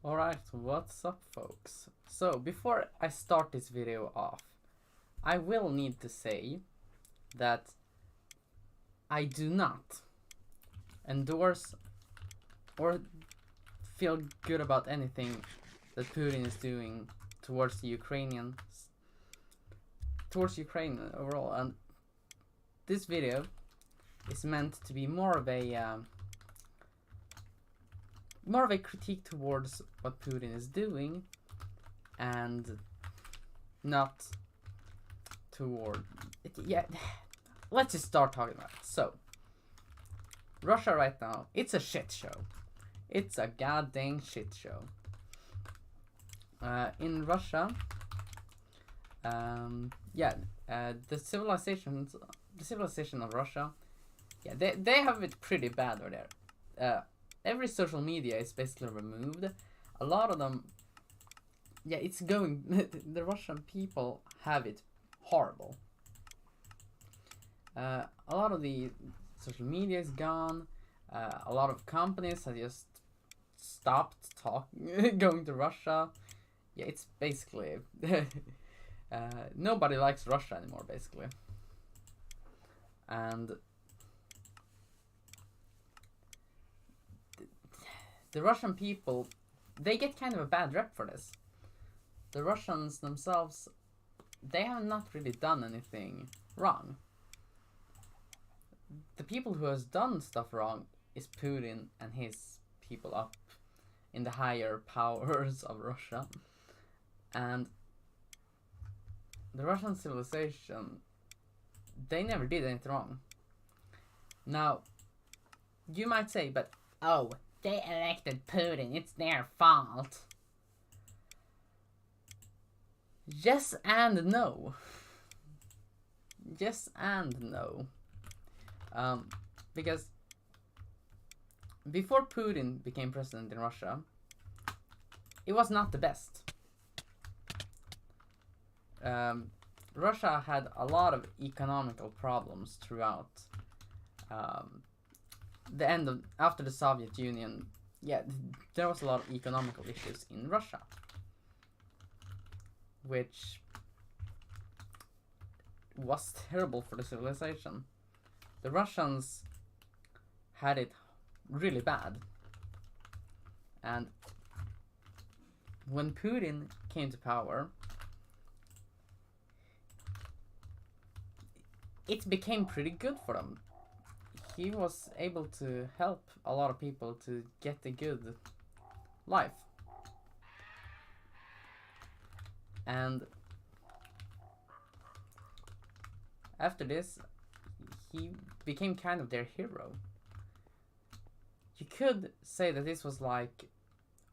Alright, what's up folks? So before I start this video off, I will need to say that I do not endorse or feel good about anything that Putin is doing towards the Ukrainians, towards Ukraine overall, and this video is meant to be more of a critique towards what Putin is doing, and not toward it. Yeah, let's just start talking about it. So, Russia right now, it's a shit show. It's a goddamn shit show. In Russia, the civilization of Russia, yeah, they have it pretty bad over there. Every social media is basically removed. A lot of them, yeah, it's going. The Russian people have it horrible. A lot of the social media is gone. A lot of companies have just stopped going to Russia. Yeah, it's basically nobody likes Russia anymore, basically. And the Russian people, they get kind of a bad rep for this. The Russians themselves, they have not really done anything wrong. The people who has done stuff wrong is Putin and his people up in the higher powers of Russia. And the Russian civilization, they never did anything wrong. Now, you might say, but oh, they elected Putin, it's their fault. Yes and no. Yes and no. Because before Putin became president in Russia, it was not the best. Russia had a lot of economical problems throughout the end of, after the Soviet Union. Yeah, there was a lot of economical issues in Russia, which was terrible for the civilization. The Russians had it really bad, and when Putin came to power, it became pretty good for them. He was able to help a lot of people to get a good life. And after this, he became kind of their hero. You could say that this was like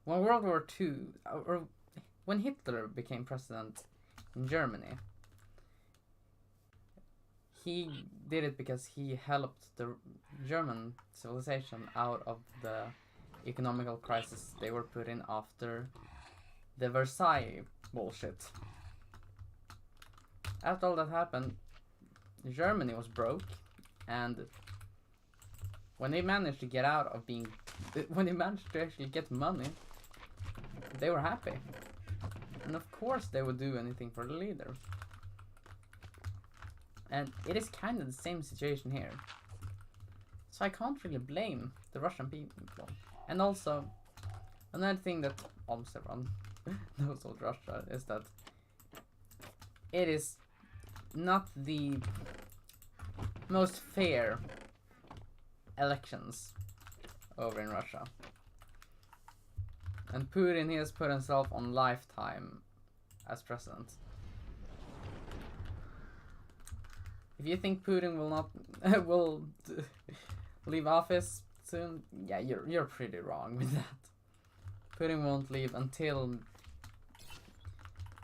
when World War II, or when Hitler became president in Germany. He did it because he helped the German civilization out of the economical crisis they were put in after the Versailles bullshit. After all that happened, Germany was broke, and when they managed to get out of being, when they managed to actually get money, they were happy. And of course they would do anything for the leader. And it is kind of the same situation here. So I can't really blame the Russian people. And also, another thing that almost everyone knows about Russia is that it is not the most fair elections over in Russia. And Putin, he has put himself on lifetime as president. If you think Putin will not leave office soon, yeah, you're pretty wrong with that. Putin won't leave until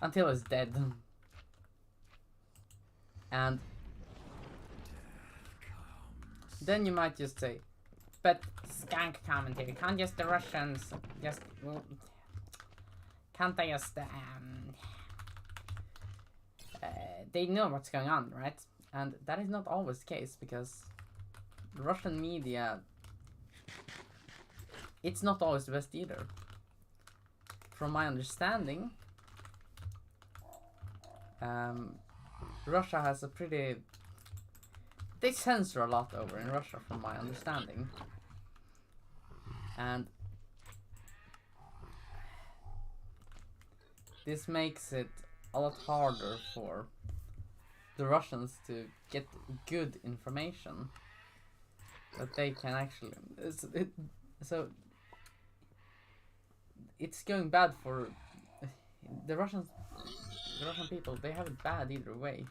he's dead. And then you might just say, but skunk commentary, can't just the Russians just, can't they just they know what's going on, right? And that is not always the case, because Russian media, it's not always the best either. from my understanding, Russia has a pretty... They censor a lot over in Russia, from my understanding. And this makes it a lot harder for the Russians to get good information that they can actually... So it's going bad for the Russian people. They have it bad either way.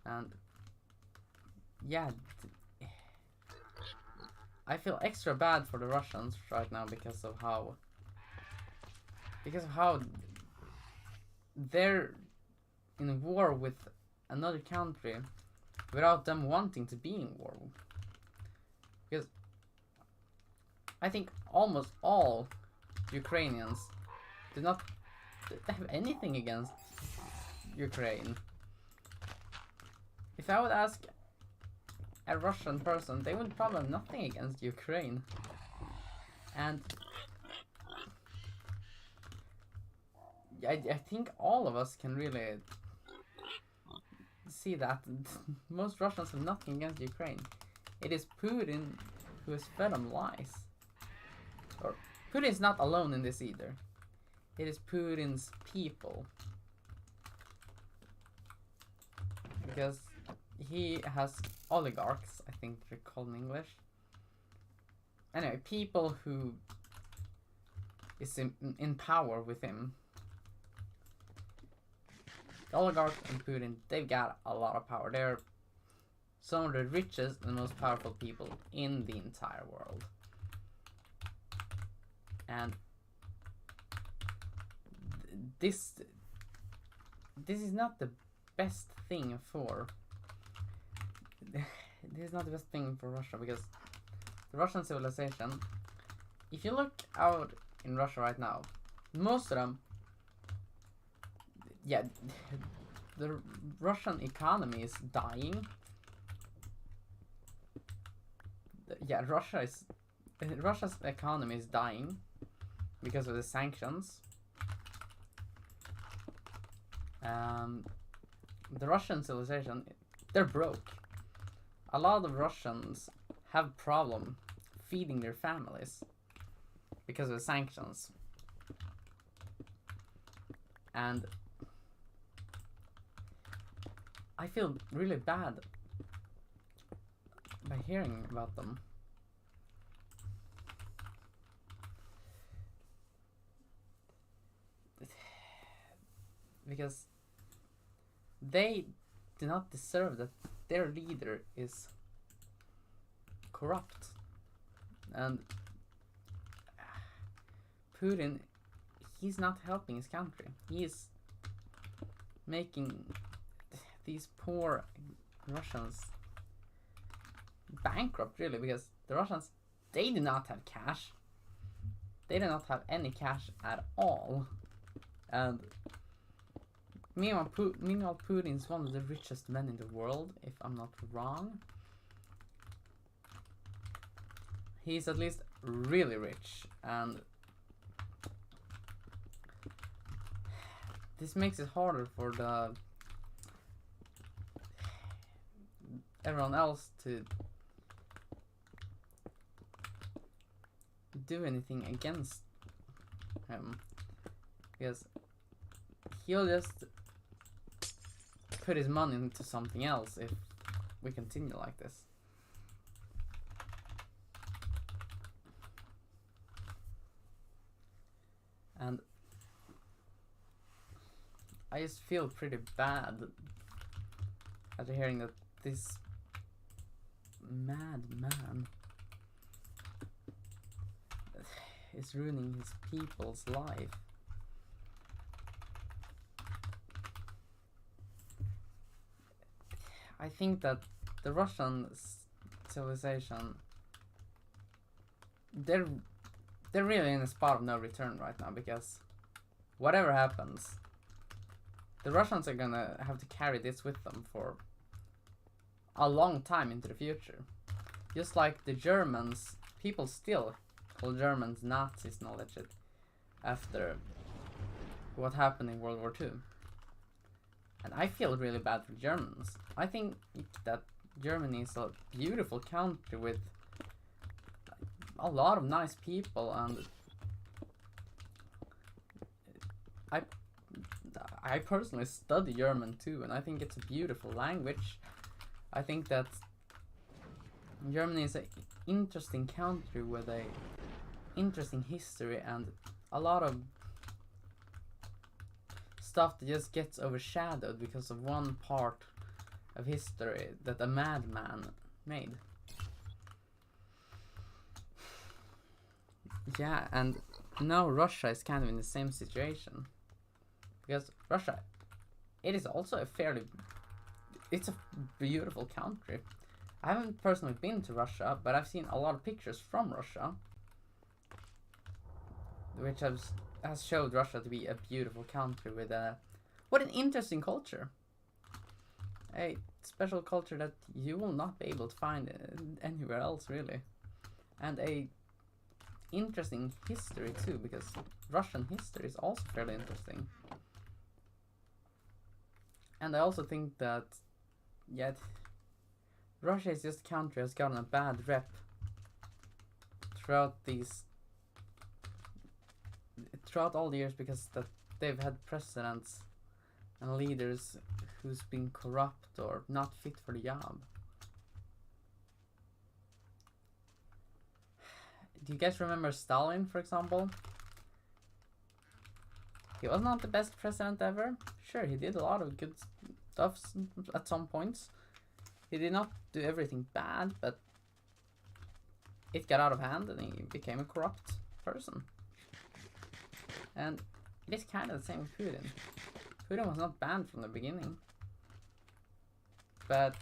And yeah, I feel extra bad for the Russians right now because of how they're in war with another country without them wanting to be in war. Because I think almost all Ukrainians do not have anything against Ukraine. If I would ask a Russian person, they would probably have nothing against Ukraine. And I think all of us can really see that most Russians have nothing against Ukraine. It is Putin who has fed them lies. Or Putin is not alone in this either. It is Putin's people. Because he has oligarchs, I think they're called in English. Anyway, people who is in power with him. The oligarchs and Putin, they've got a lot of power. They're some of the richest and most powerful people in the entire world. And this is not the best thing for... This is not the best thing for Russia, because the Russian civilization, if you look out in Russia right now, most of them, yeah, the Russian economy is dying. Yeah, Russia's economy is dying because of the sanctions. The Russian civilization, they're broke. A lot of Russians have problem feeding their families because of the sanctions. And I feel really bad by hearing about them. Because they do not deserve that their leader is corrupt. And Putin, he's not helping his country. He's making these poor Russians bankrupt, really, because the Russians, they do not have cash. They do not have any cash at all. And meanwhile, Putin is one of the richest men in the world, if I'm not wrong. He's at least really rich, and this makes it harder for everyone else to do anything against him, because he'll just put his money into something else if we continue like this. And I just feel pretty bad after hearing that this madman is ruining his people's life. I think that the Russian civilization, they're really in a spot of no return right now, because whatever happens, the Russians are gonna have to carry this with them for a long time into the future. Just like the Germans, people still call Germans Nazis and all that shit. after what happened in World War II. And I feel really bad for Germans. I think that Germany is a beautiful country with a lot of nice people, and I personally study German too, and I think it's a beautiful language. I think that Germany is an interesting country with a interesting history and a lot of stuff that just gets overshadowed because of one part of history that a madman made. Yeah, and now Russia is kind of in the same situation. Because Russia, it is also it's a beautiful country. I haven't personally been to Russia, but I've seen a lot of pictures from Russia, which has showed Russia to be a beautiful country with what an interesting culture. A special culture that you will not be able to find anywhere else, really. And a interesting history too, because Russian history is also fairly interesting. And I also think that, yet Russia is just a country has gotten a bad rep throughout all the years, because that they've had presidents and leaders who's been corrupt or not fit for the job. Do you guys remember Stalin, for example? He was not the best president ever. Sure, he did a lot of good stuff at some points. He did not do everything bad, but it got out of hand and he became a corrupt person. And it is kind of the same with Putin. Putin was not banned from the beginning, but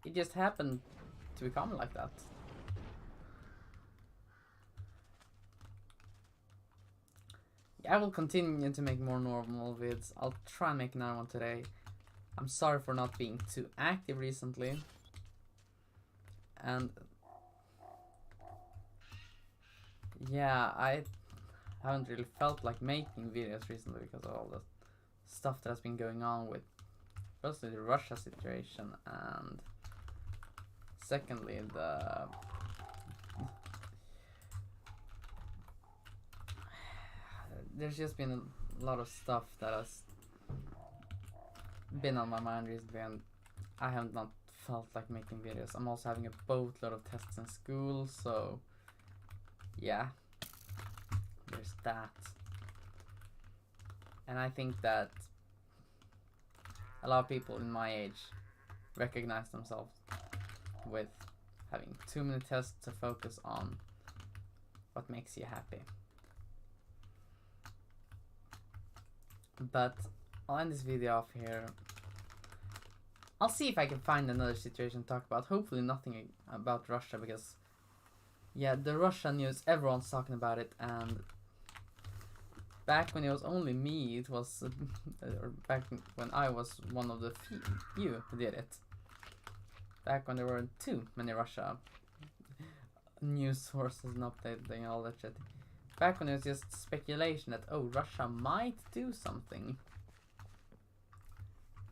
it just happened to become like that. I will continue to make more normal vids. I'll try and make another one today. I'm sorry for not being too active recently. And yeah, I haven't really felt like making videos recently because of all the stuff that has been going on with firstly the Russia situation, and secondly there's just been a lot of stuff that has been on my mind recently, and I have not felt like making videos. I'm also having a boatload of tests in school, so yeah, there's that. And I think that a lot of people in my age recognize themselves with having too many tests to focus on what makes you happy. But I'll end this video off here. I'll see if I can find another situation to talk about. Hopefully nothing about Russia, because yeah, the Russia news, everyone's talking about it, and back when it was only me, it was or back when I was one of the few who did it. Back when there weren't too many Russia news sources and updating and all that shit. Back when it was just speculation that, oh, Russia might do something.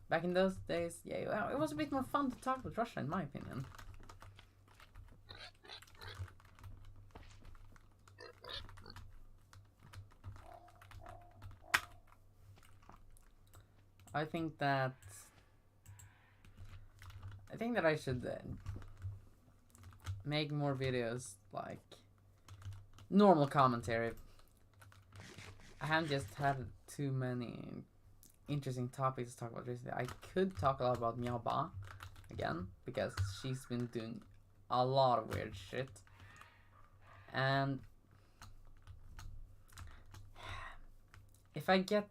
Back in those days, yeah, well, it was a bit more fun to talk with Russia, in my opinion. I think that I should make more videos like normal commentary. I haven't just had too many interesting topics to talk about recently. I could talk a lot about Meow Ba again, because she's been doing a lot of weird shit. And if I get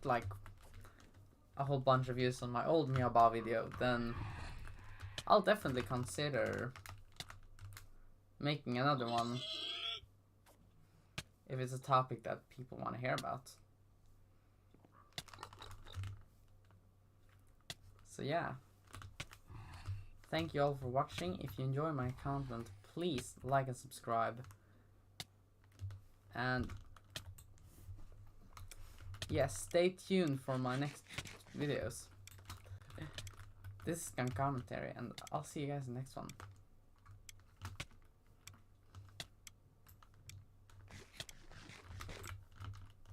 like a whole bunch of views on my old Meow Ba video, then I'll definitely consider making another one if it's a topic that people want to hear about. So yeah, thank you all for watching. If you enjoy my content, please like and subscribe. And yes, stay tuned for my next videos. This is Gun Commentary, and I'll see you guys in the next one.